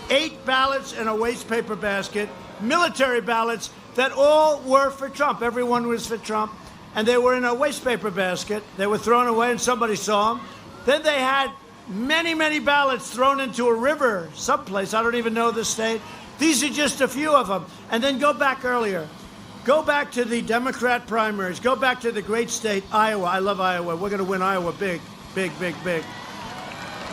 8 ballots in a waste paper basket, military ballots that all were for Trump. Everyone was for Trump. And they were in a waste paper basket. They were thrown away and somebody saw them. Then they had many, many ballots thrown into a river someplace. I don't even know the state. These are just a few of them. And then go back earlier. Go back to the Democrat primaries. Go back to the great state, Iowa. I love Iowa. We're going to win Iowa big, big, big, big.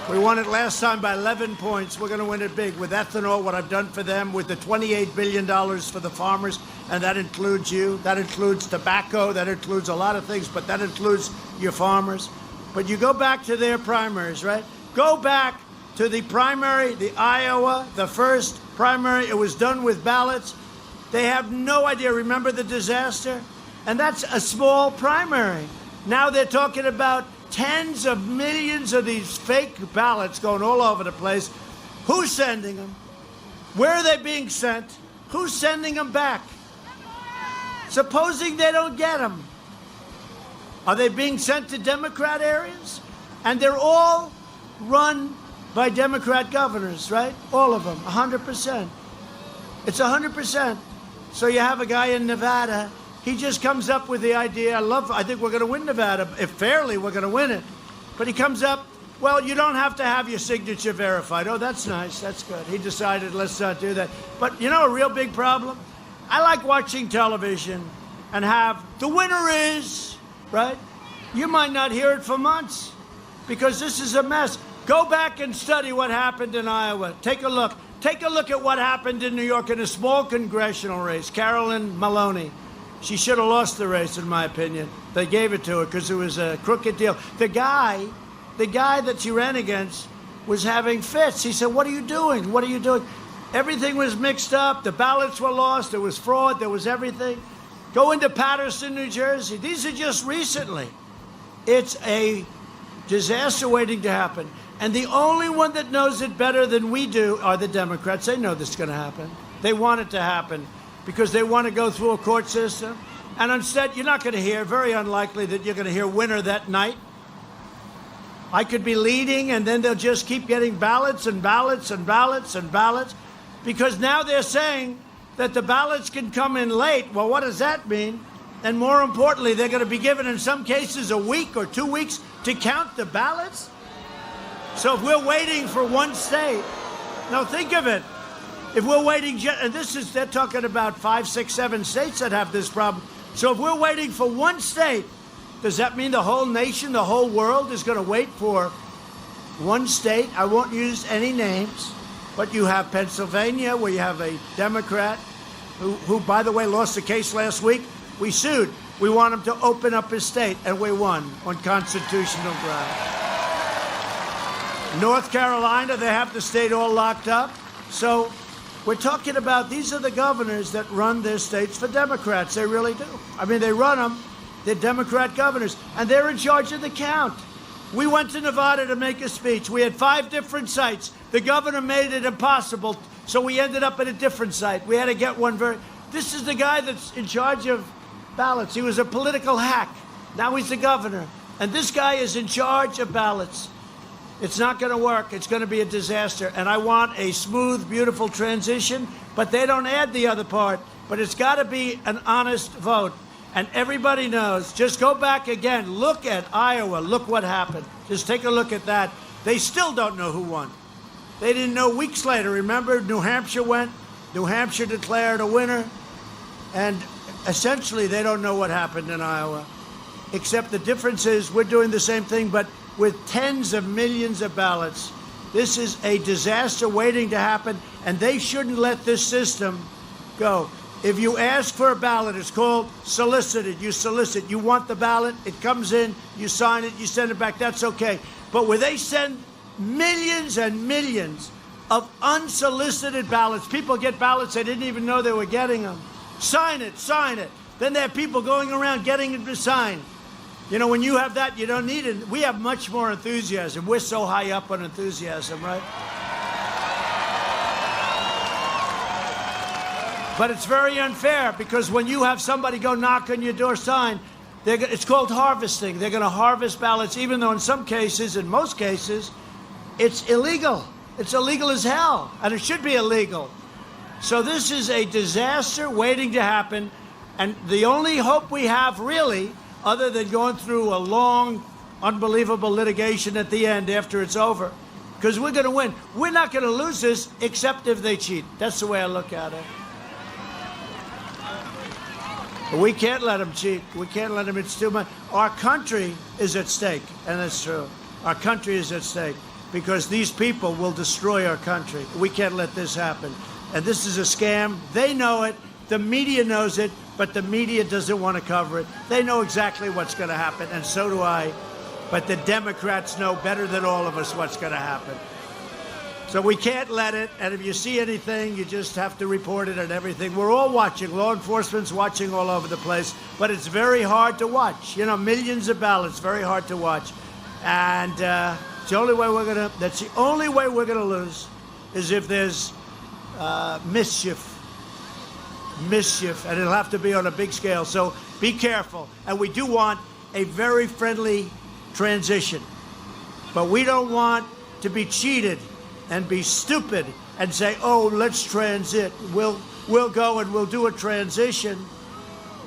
We won it last time by 11 points. We're going to win it big with ethanol, what I've done for them, with the $28 billion for the farmers, and that includes you. That includes tobacco. That includes a lot of things, but that includes your farmers. But you go back to their primaries, right? Go back to the primary, the Iowa, the first primary. It was done with ballots. They have no idea. Remember the disaster? And that's a small primary. Now they're talking about tens of millions of these fake ballots going all over the place. Who's sending them? Where are they being sent? Who's sending them back? Supposing they don't get them. Are they being sent to Democrat areas? And they're all run by Democrat governors, right? All of them, 100%. It's 100%. So you have a guy in Nevada. He just comes up with the idea. I think we're going to win Nevada. If fairly, we're going to win it. But he comes up, well, you don't have to have your signature verified. Oh, that's nice. That's good. He decided, let's not do that. But you know a real big problem? I like watching television and have the winner is, right? You might not hear it for months because this is a mess. Go back and study what happened in Iowa. Take a look. Take a look at what happened in New York in a small congressional race. Carolyn Maloney. She should have lost the race, in my opinion. They gave it to her because it was a crooked deal. The guy that she ran against was having fits. He said, what are you doing? What are you doing? Everything was mixed up. The ballots were lost. There was fraud. There was everything. Go into Paterson, New Jersey. These are just recently. It's a disaster waiting to happen. And the only one that knows it better than we do are the Democrats. They know this is going to happen. They want it to happen because they want to go through a court system. And instead, you're not going to hear, very unlikely that you're going to hear winner that night. I could be leading, and then they'll just keep getting ballots and ballots and ballots and ballots, because now they're saying that the ballots can come in late. Well, what does that mean? And more importantly, they're going to be given, in some cases, a week or 2 weeks to count the ballots. So if we're waiting for one state, now think of it. If we're waiting, and they're talking about 5, 6, 7 states that have this problem. So if we're waiting for one state, does that mean the whole nation, the whole world is going to wait for one state? I won't use any names, but you have Pennsylvania, where you have a Democrat who, by the way, lost the case last week. We sued. We want him to open up his state, and we won on constitutional grounds. North Carolina, they have the state all locked up. So we're talking about, these are the governors that run their states for Democrats. They really do. I mean, they run them. They're Democrat governors, and they're in charge of the count. We went to Nevada to make a speech. We had 5 different sites. The governor made it impossible, so we ended up at a different site. We had to get one This is the guy that's in charge of ballots. He was a political hack. Now he's the governor. And this guy is in charge of ballots. It's not going to work. It's going to be a disaster. And I want a smooth, beautiful transition, but they don't add the other part. But it's got to be an honest vote. And everybody knows. Just go back again. Look at Iowa. Look what happened. Just take a look at that. They still don't know who won. They didn't know weeks later. Remember, New Hampshire went. New Hampshire declared a winner. And essentially, they don't know what happened in Iowa. Except the difference is we're doing the same thing, but with tens of millions of ballots. This is a disaster waiting to happen, and they shouldn't let this system go. If you ask for a ballot, it's called solicited. You solicit. You want the ballot. It comes in. You sign it. You send it back. That's okay. But where they send millions and millions of unsolicited ballots, people get ballots they didn't even know they were getting them. Sign it. Sign it. Then there are people going around getting it to sign. You know, when you have that, you don't need it. We have much more enthusiasm. We're so high up on enthusiasm, right? But it's very unfair because when you have somebody go knock on your door, sign, it's called harvesting. They're going to harvest ballots, even though in some cases, in most cases, it's illegal. It's illegal as hell, and it should be illegal. So this is a disaster waiting to happen, and the only hope we have, really, other than going through a long, unbelievable litigation at the end after it's over, because we're going to win. We're not going to lose this except if they cheat. That's the way I look at it. But we can't let them cheat. We can't let them. It's too much. Our country is at stake, and that's true. Our country is at stake because these people will destroy our country. We can't let this happen. And this is a scam. They know it. The media knows it, but the media doesn't want to cover it. They know exactly what's going to happen, and so do I. But the Democrats know better than all of us what's going to happen. So we can't let it, and if you see anything, you just have to report it and everything. We're all watching. Law enforcement's watching all over the place, but it's very hard to watch. You know, millions of ballots, very hard to watch. And it's the only way that's the only way we're going to lose is if there's mischief, and it'll have to be on a big scale. So be careful. And we do want a very friendly transition, but we don't want to be cheated and be stupid and say, "Oh, let's transit. We'll go and we'll do a transition."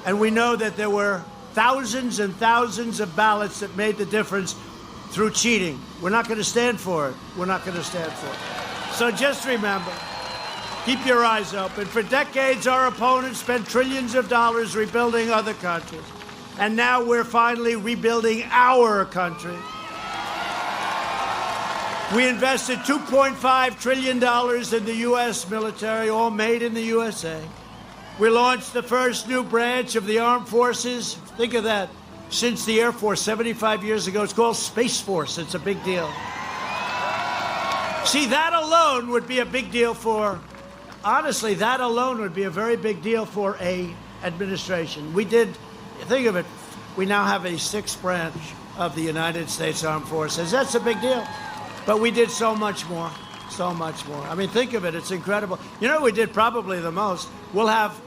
And we know that there were thousands and thousands of ballots that made the difference through cheating. We're not going to stand for it. We're not going to stand for it. So just remember. Keep your eyes open. For decades, our opponents spent trillions of dollars rebuilding other countries. And now we're finally rebuilding our country. We invested $2.5 trillion in the U.S. military, all made in the USA. We launched the first new branch of the armed forces. Think of that. Since the Air Force 75 years ago, it's called Space Force. It's a big deal. See, that alone would be a big deal for... Honestly, that alone would be a very big deal for a administration. We did, think of it, we now have a sixth branch of the United States Armed Forces. That's a big deal. But we did so much more, so much more. I mean, think of it, it's incredible. You know, we did probably the most. We'll have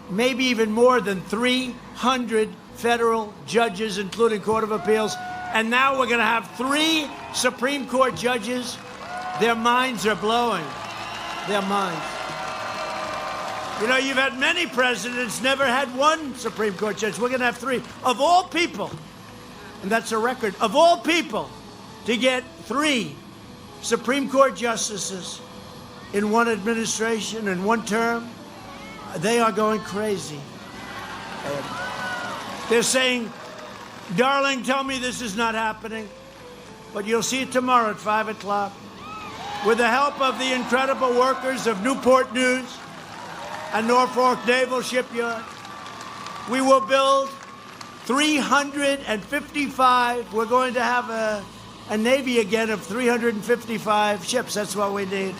maybe even more than 300 federal judges, including Court of Appeals. And now we're going to have 3 Supreme Court judges. Their minds are blowing. Their minds. You know, you've had many presidents, never had 1 Supreme Court judge. We're going to have 3. Of all people, and that's a record, of all people, to get 3 Supreme Court justices in one administration, in one term, they are going crazy. They're saying, "Darling, tell me this is not happening." But you'll see it tomorrow at 5 o'clock. With the help of the incredible workers of Newport News and Norfolk Naval Shipyard, we will build 355. We're going to have a Navy again of 355 ships. That's what we need.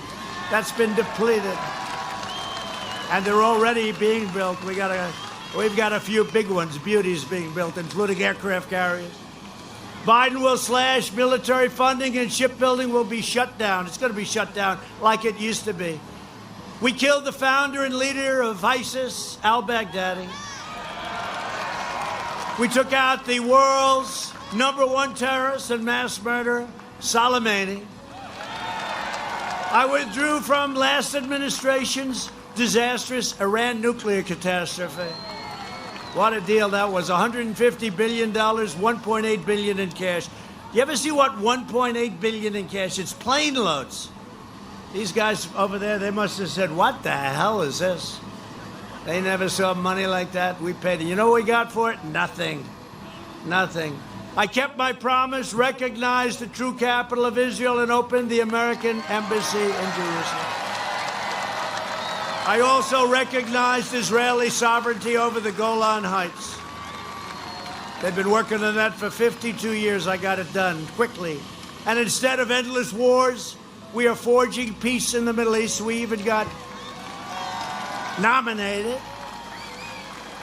That's been depleted. And they're already being built. We've got a few big ones, beauties being built, including aircraft carriers. Biden will slash military funding and shipbuilding will be shut down. It's going to be shut down like it used to be. We killed the founder and leader of ISIS, al-Baghdadi. We took out the world's #1 terrorist and mass murderer, Soleimani. I withdrew from last administration's disastrous Iran nuclear catastrophe. What a deal that was. $150 billion, $1.8 billion in cash. You ever see what $1.8 billion in cash? It's plane loads. These guys over there, they must have said, "What the hell is this?" They never saw money like that. We paid it. You know what we got for it? Nothing. Nothing. I kept my promise, recognized the true capital of Israel, and opened the American embassy in Jerusalem. I also recognized Israeli sovereignty over the Golan Heights. They've been working on that for 52 years. I got it done quickly. And instead of endless wars, we are forging peace in the Middle East. We even got nominated,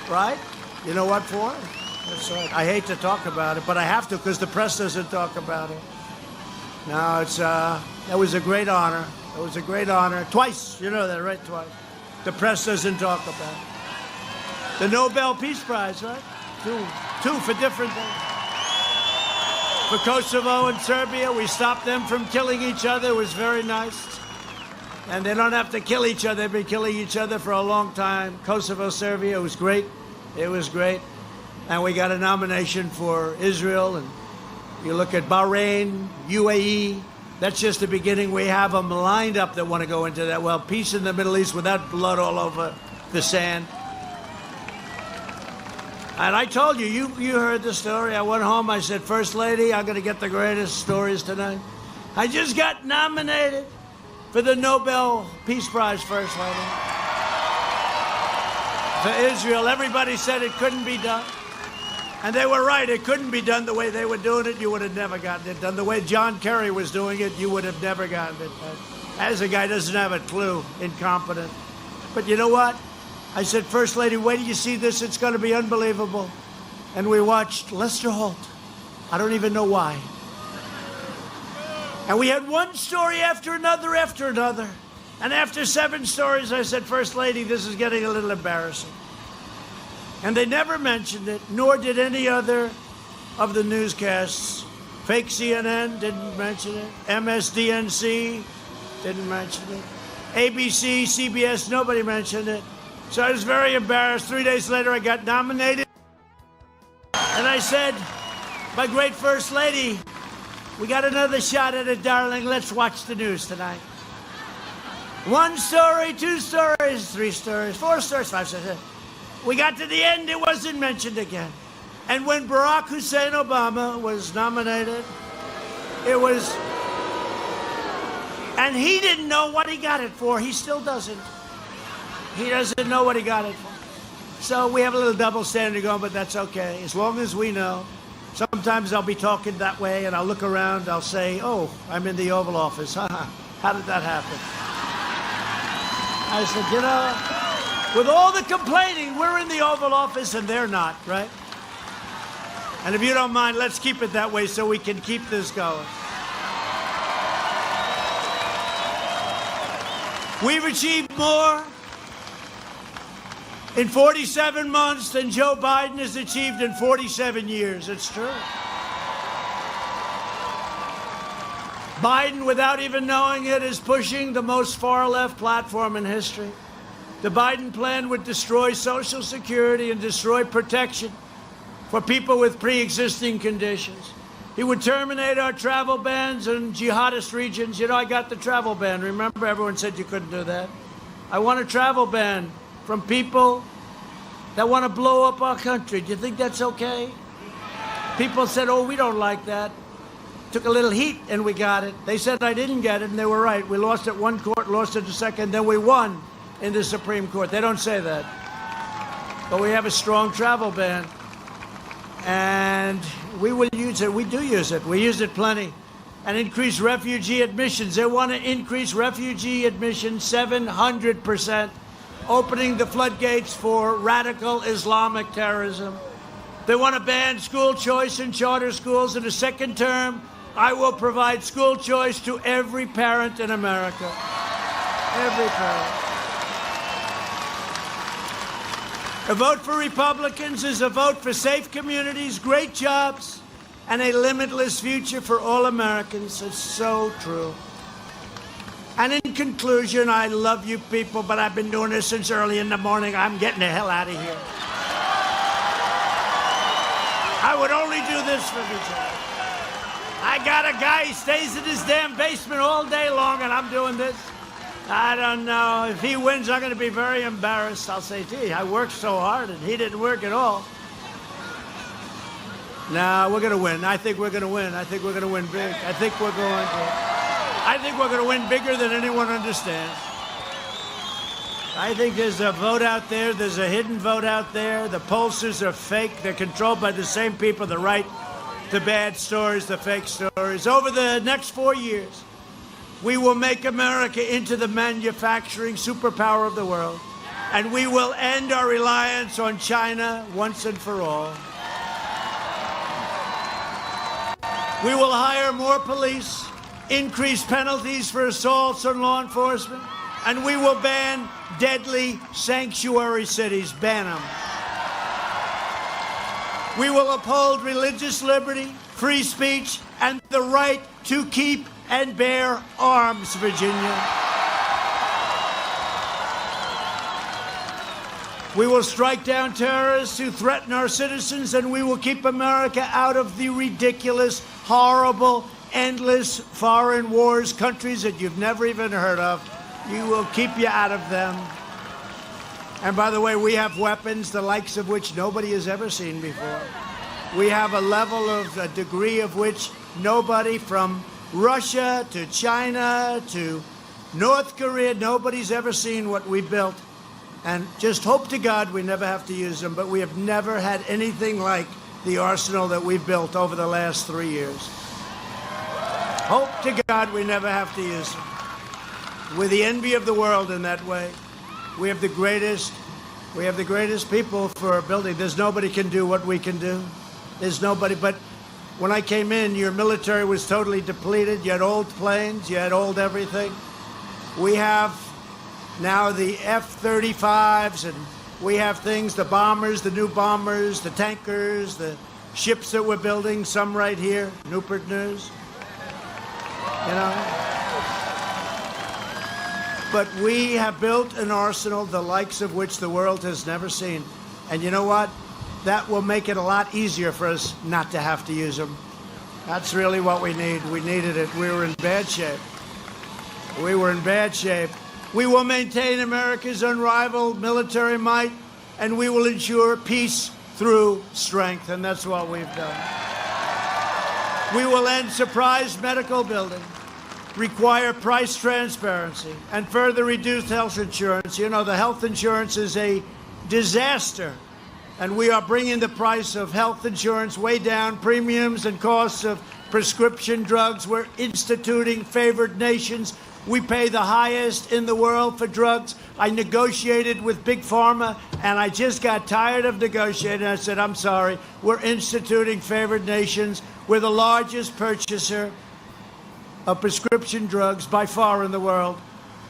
right? You know what for? That's right. I hate to talk about it, but I have to because the press doesn't talk about it. No, that was a great honor. It was a great honor. Twice, you know that, right? Twice. The press doesn't talk about it. The Nobel Peace Prize, right? Two for different things. for Kosovo and Serbia. We stopped them from killing each other. It was very nice. And they don't have to kill each other. They've been killing each other for a long time. Kosovo, Serbia, it was great. It was great. And we got a nomination for Israel. And you look at Bahrain, UAE. That's just the beginning. We have them lined up that want to go into that. Well, peace in the Middle East without blood all over the sand. And I told you, you heard the story. I went home, I said, First Lady, I'm going to get the greatest stories tonight. I just got nominated for the Nobel Peace Prize, First Lady. For Israel, everybody said it couldn't be done. And they were right, it couldn't be done the way they were doing it. You would have never gotten it done. The way John Kerry was doing it, you would have never gotten it done. As a guy doesn't have a clue, incompetent. But you know what? I said, First Lady, wait till you see this. It's going to be unbelievable. And we watched Lester Holt. I don't even know why. And we had one story after another after another. And after 7 stories, I said, First Lady, this is getting a little embarrassing. And they never mentioned it, nor did any other of the newscasts. Fake CNN didn't mention it. MSDNC didn't mention it. ABC, CBS, nobody mentioned it. So I was very embarrassed. 3 days later, I got nominated. And I said, my great First Lady, we got another shot at it, darling. Let's watch the news tonight. 1 story, 2 stories, 3 stories, 4 stories, 5 stories. We got to the end, it wasn't mentioned again. And when Barack Hussein Obama was nominated, it was... And he didn't know what he got it for. He still doesn't. He doesn't know what he got it for. So we have a little double standard going, but that's okay. As long as we know. Sometimes I'll be talking that way, and I'll look around, I'll say, oh, I'm in the Oval Office. How did that happen? I said, you know... With all the complaining, we're in the Oval Office and they're not, right? And if you don't mind, let's keep it that way so we can keep this going. We've achieved more in 47 months than Joe Biden has achieved in 47 years. It's true. Biden, without even knowing it, is pushing the most far-left platform in history. The Biden plan would destroy Social Security and destroy protection for people with pre-existing conditions. He would terminate our travel bans in jihadist regions. You know, I got the travel ban. Remember, everyone said you couldn't do that. I want a travel ban from people that want to blow up our country. Do you think that's okay? People said, oh, we don't like that. Took a little heat, and we got it. They said I didn't get it, and they were right. We lost at one court, lost at the second, then we won in the Supreme Court. They don't say that. But we have a strong travel ban. And we will use it. We do use it. We use it plenty. And increase refugee admissions. They want to increase refugee admissions 700%, opening the floodgates for radical Islamic terrorism. They want to ban school choice in charter schools. In the second term, I will provide school choice to every parent in America. Every parent. A vote for Republicans is a vote for safe communities, great jobs, and a limitless future for all Americans. It's so true. And in conclusion, I love you people, but I've been doing this since early in the morning. I'm getting the hell out of here. I would only do this for me. I got a guy, he stays in his damn basement all day long, and I'm doing this. I don't know. If he wins, I'm going to be very embarrassed. I'll say, gee, I worked so hard, and he didn't work at all. No, we're going to win. I think we're going to win. I think we're going to win big. I think we're going to win bigger than anyone understands. I think there's a vote out there. There's a hidden vote out there. The pollsters are fake. They're controlled by the same people that write the bad stories, the fake stories. Over the next 4 years, we will make America into the manufacturing superpower of the world, and we will end our reliance on China once and for all. We will hire more police, increase penalties for assaults on law enforcement, and we will ban deadly sanctuary cities. Ban them. We will uphold religious liberty, free speech, and the right to keep and bear arms, Virginia. We will strike down terrorists who threaten our citizens, and we will keep America out of the ridiculous, horrible, endless foreign wars, countries that you've never even heard of. You will keep you out of them. And by the way, we have weapons the likes of which nobody has ever seen before. We have a level of a degree of which nobody from Russia to China to North Korea, nobody's ever seen what we built. And just hope to God we never have to use them, but we have never had anything like the arsenal that we've built over the last 3 years. Hope to God we never have to use them. We're the envy of the world in that way. We have the greatest people for building. There's nobody can do what we can do. There's nobody. But when I came in, your military was totally depleted. You had old planes. You had old everything. We have now the F-35s, and we have things, the bombers, the new bombers, the tankers, the ships that we're building, some right here, Newport News. You know? But we have built an arsenal the likes of which the world has never seen. And you know what? That will make it a lot easier for us not to have to use them. That's really what we need. We needed it. We were in bad shape. We were in bad shape. We will maintain America's unrivaled military might, and we will ensure peace through strength, and that's what we've done. We will end surprise medical billing, require price transparency, and further reduce health insurance. You know, the health insurance is a disaster, and we are bringing the price of health insurance way down, premiums and costs of prescription drugs. We're instituting favored nations. We pay the highest in the world for drugs. I negotiated with Big Pharma, and I just got tired of negotiating. I said, I'm sorry. We're instituting favored nations. We're the largest purchaser of prescription drugs by far in the world.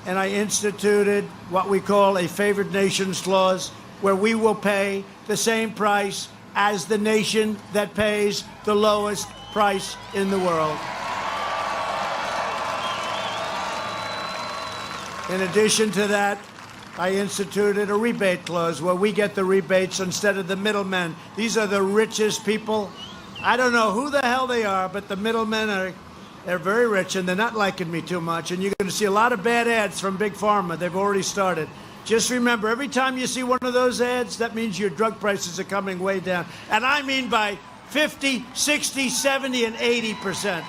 And I instituted what we call a favored nations clause, where we will pay the same price as the nation that pays the lowest price in the world. In addition to that, I instituted a rebate clause where we get the rebates instead of the middlemen. These are the richest people. I don't know who the hell they are, but the middlemen they're very rich, and they're not liking me too much. And you're going to see a lot of bad ads from Big Pharma. They've already started. Just remember, every time you see one of those ads, that means your drug prices are coming way down. And I mean by 50, 60, 70, and 80%.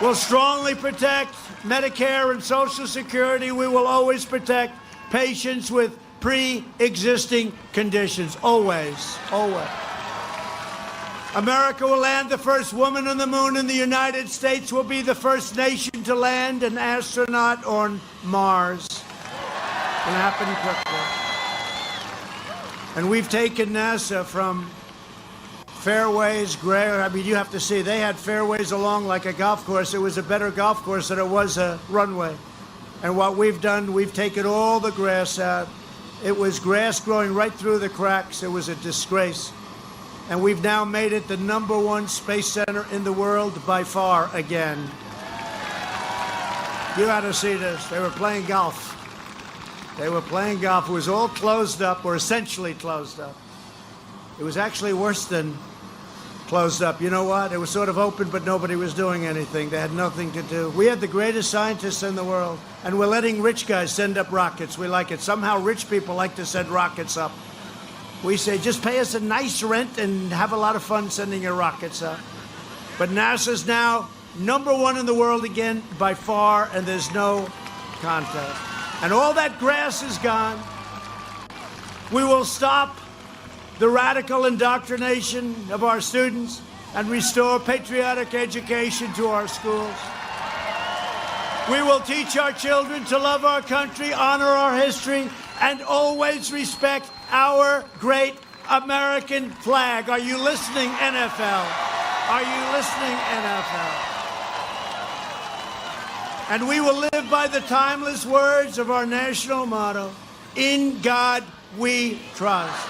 We'll strongly protect Medicare and Social Security. We will always protect patients with pre-existing conditions. Always, always. America will land the first woman on the moon, and the United States will be the first nation to land an astronaut on Mars. It'll happen quickly. And we've taken NASA from fairways, you have to see, they had fairways along like a golf course. It was a better golf course than it was a runway. And what we've done, we've taken all the grass out. It was grass growing right through the cracks. It was a disgrace. And we've now made it the #1 space center in the world by far again. You got to see this. They were playing golf. They were playing golf. It was all closed up, or essentially closed up. It was actually worse than closed up. You know what? It was sort of open, but nobody was doing anything. They had nothing to do. We had the greatest scientists in the world, and we're letting rich guys send up rockets. We like it. Somehow rich people like to send rockets up. We say, just pay us a nice rent and have a lot of fun sending your rockets up. But NASA's now #1 in the world again by far, and there's no contest. And all that grass is gone. We will stop the radical indoctrination of our students and restore patriotic education to our schools. We will teach our children to love our country, honor our history, and always respect our great American flag. Are you listening, NFL? Are you listening, NFL? And we will live by the timeless words of our national motto, "In God we trust."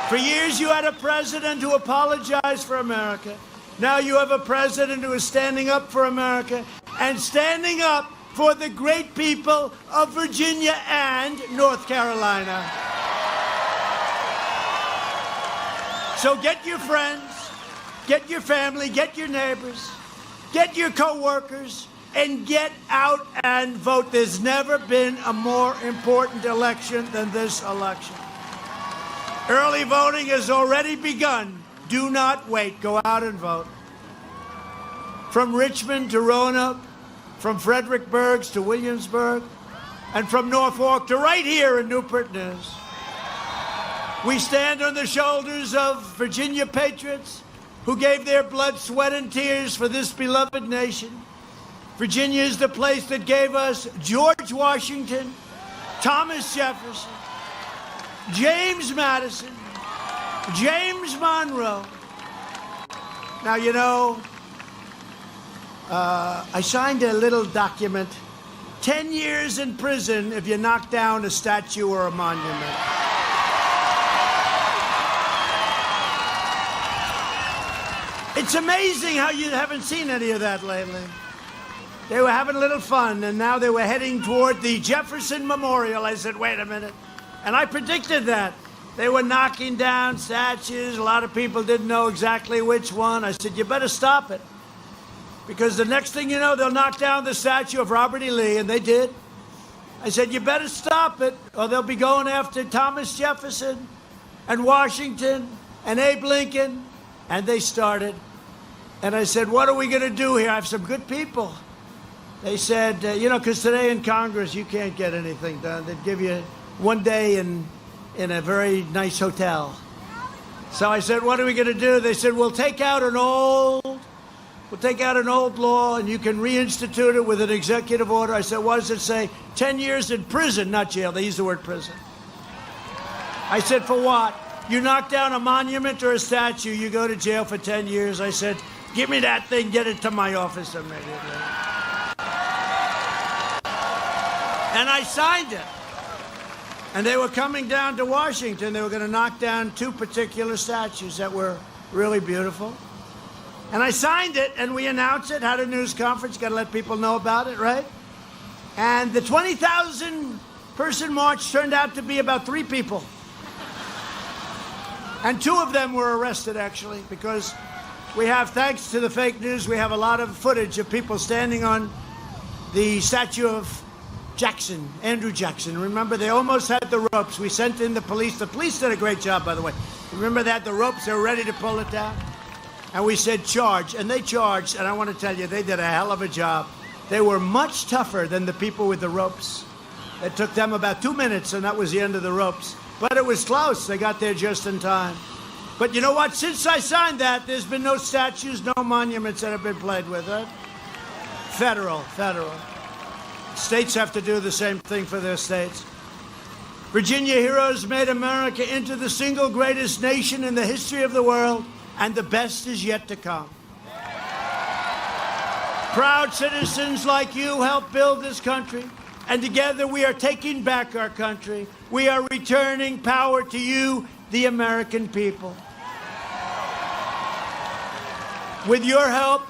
For years you had a president who apologized for America. Now you have a president who is standing up for America and standing up for the great people of Virginia and North Carolina. So get your friends, get your family, get your neighbors, get your co-workers, and get out and vote. There's never been a more important election than this election. Early voting has already begun. Do not wait. Go out and vote. From Richmond to Roanoke, from Fredericksburg to Williamsburg, and from Norfolk to right here in Newport News. We stand on the shoulders of Virginia patriots who gave their blood, sweat, and tears for this beloved nation. Virginia is the place that gave us George Washington, Thomas Jefferson, James Madison, James Monroe. Now, you know, I signed a little document, 10 years in prison if you knock down a statue or a monument. It's amazing how you haven't seen any of that lately. They were having a little fun, and now they were heading toward the Jefferson Memorial. I said, wait a minute. And I predicted that. They were knocking down statues. A lot of people didn't know exactly which one. I said, you better stop it. Because the next thing you know, they'll knock down the statue of Robert E. Lee, and they did. I said, you better stop it, or they'll be going after Thomas Jefferson and Washington and Abe Lincoln. And they started. And I said, what are we going to do here? I have some good people. They said, you know, because today in Congress, you can't get anything done. They'd give you one day in a very nice hotel. So I said, what are we going to do? They said, we'll take out an old law and you can reinstitute it with an executive order. I said, what does it say? 10 years in prison, not jail. They used the word prison. I said, for what? You knock down a monument or a statue, you go to jail for 10 years. I said, give me that thing, get it to my office immediately. And I signed it. And they were coming down to Washington. They were going to knock down two particular statues that were really beautiful. And I signed it, and we announced it, had a news conference, got to let people know about it, right? And the 20,000-person march turned out to be about 3 people. And 2 of them were arrested, actually, because we have, thanks to the fake news, we have a lot of footage of people standing on the statue of Jackson, Andrew Jackson. Remember, they almost had the ropes. We sent in the police. The police did a great job, by the way. Remember they had the ropes, they were ready to pull it down? And we said, charge. And they charged, and I want to tell you, they did a hell of a job. They were much tougher than the people with the ropes. It took them about 2 minutes, and that was the end of the ropes. But it was close. They got there just in time. But you know what? Since I signed that, there's been no statues, no monuments that have been played with, right? Federal. States have to do the same thing for their states. Virginia heroes made America into the single greatest nation in the history of the world, and the best is yet to come. Proud citizens like you helped build this country, and together we are taking back our country. We are returning power to you, the American people. With your help,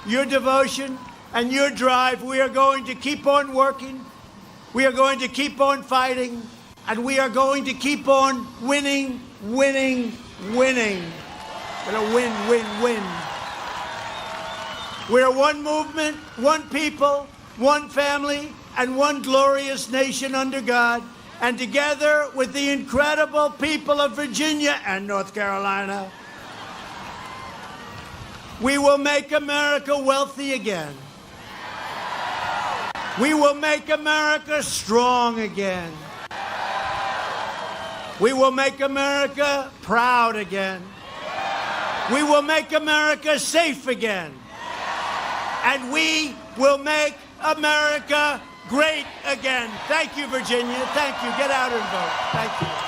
your devotion, and your drive, we are going to keep on working, we are going to keep on fighting, and we are going to keep on winning. We're gonna win. We're one movement, one people, one family, and one glorious nation under God. And together with the incredible people of Virginia and North Carolina, we will make America wealthy again. We will make America strong again. We will make America proud again. We will make America safe again. And we will make America great again. Thank you, Virginia. Thank you. Get out and vote. Thank you.